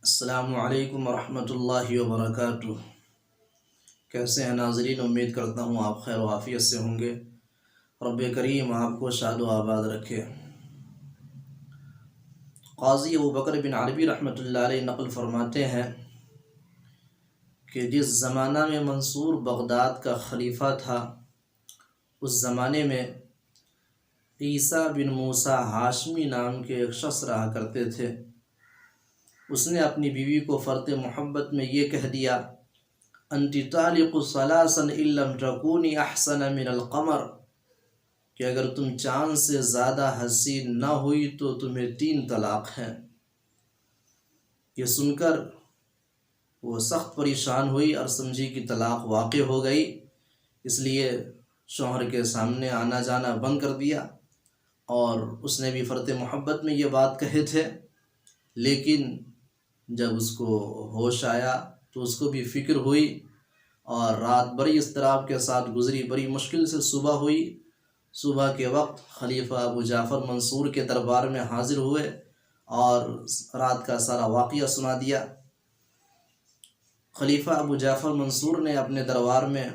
السلام علیکم ورحمۃ اللہ وبرکاتہ۔ کیسے ہیں ناظرین؟ امید کرتا ہوں آپ خیر و عافیت سے ہوں گے۔ رب کریم آپ کو شاد و آباد رکھے۔ قاضی ابوبکر بن عربی رحمۃ اللہ علیہ نقل فرماتے ہیں کہ جس زمانہ میں منصور بغداد کا خلیفہ تھا، اس زمانے میں عیسیٰ بن موسیٰ ہاشمی نام کے ایک شخص رہا کرتے تھے۔ اس نے اپنی بیوی کو فرط محبت میں یہ کہہ دیا، انتی طالق ثلاثا ان لم تکونی احسن من القمر، کہ اگر تم چاند سے زیادہ حسین نہ ہوئی تو تمہیں 3 طلاق ہیں۔ یہ سن کر وہ سخت پریشان ہوئی اور سمجھی کہ طلاق واقع ہو گئی، اس لیے شوہر کے سامنے آنا جانا بند کر دیا، اور اس نے بھی فرط محبت میں یہ بات کہے تھے، لیکن جب اس کو ہوش آیا تو اس کو بھی فکر ہوئی، اور رات بڑی اضطراب کے ساتھ گزری، بڑی مشکل سے صبح ہوئی۔ صبح کے وقت خلیفہ ابو جعفر منصور کے دربار میں حاضر ہوئے اور رات کا سارا واقعہ سنا دیا۔ خلیفہ ابو جعفر منصور نے اپنے دربار میں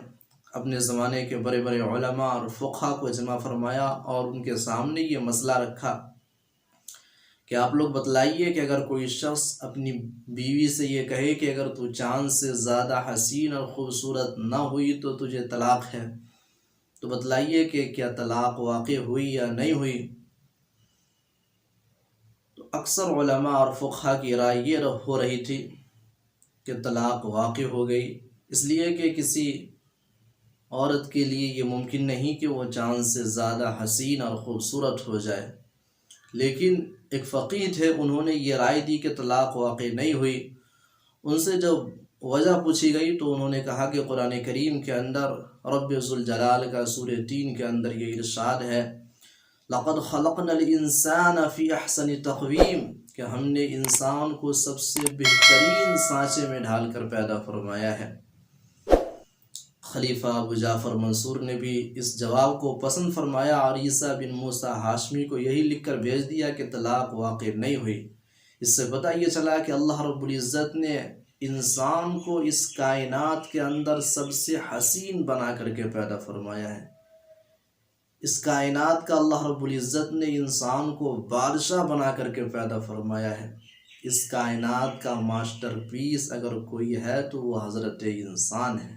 اپنے زمانے کے بڑے بڑے علماء اور فقہا کو جمع فرمایا اور ان کے سامنے یہ مسئلہ رکھا کہ آپ لوگ بتلائیے کہ اگر کوئی شخص اپنی بیوی سے یہ کہے کہ اگر تو چاند سے زیادہ حسین اور خوبصورت نہ ہوئی تو تجھے طلاق ہے، تو بتلائیے کہ کیا طلاق واقع ہوئی یا نہیں ہوئی؟ تو اکثر علماء اور فقہا کی رائے یہ ہو رہی تھی کہ طلاق واقع ہو گئی، اس لیے کہ کسی عورت کے لیے یہ ممکن نہیں کہ وہ چاند سے زیادہ حسین اور خوبصورت ہو جائے۔ لیکن ایک فقیہ تھے، انہوں نے یہ رائے دی کہ طلاق واقع نہیں ہوئی۔ ان سے جب وجہ پوچھی گئی تو انہوں نے کہا کہ قرآن کریم کے اندر رب ذوالجلال کا سورہ 3 کے اندر یہ ارشاد ہے، لَقَدْ خَلَقْنَا الْإِنسَانَ فِي أَحْسَنِ تَقْوِيمٍ، کہ ہم نے انسان کو سب سے بہترین سانچے میں ڈھال کر پیدا فرمایا ہے۔ خلیفہ ابو جعفر منصور نے بھی اس جواب کو پسند فرمایا اور عیسیٰ بن موسیٰ ہاشمی کو یہی لکھ کر بھیج دیا کہ طلاق واقع نہیں ہوئی۔ اس سے پتہ یہ چلا کہ اللہ رب العزت نے انسان کو اس کائنات کے اندر سب سے حسین بنا کر کے پیدا فرمایا ہے۔ اس کائنات کا اللہ رب العزت نے انسان کو بادشاہ بنا کر کے پیدا فرمایا ہے۔ اس کائنات کا ماسٹر پیس اگر کوئی ہے تو وہ حضرت انسان ہے۔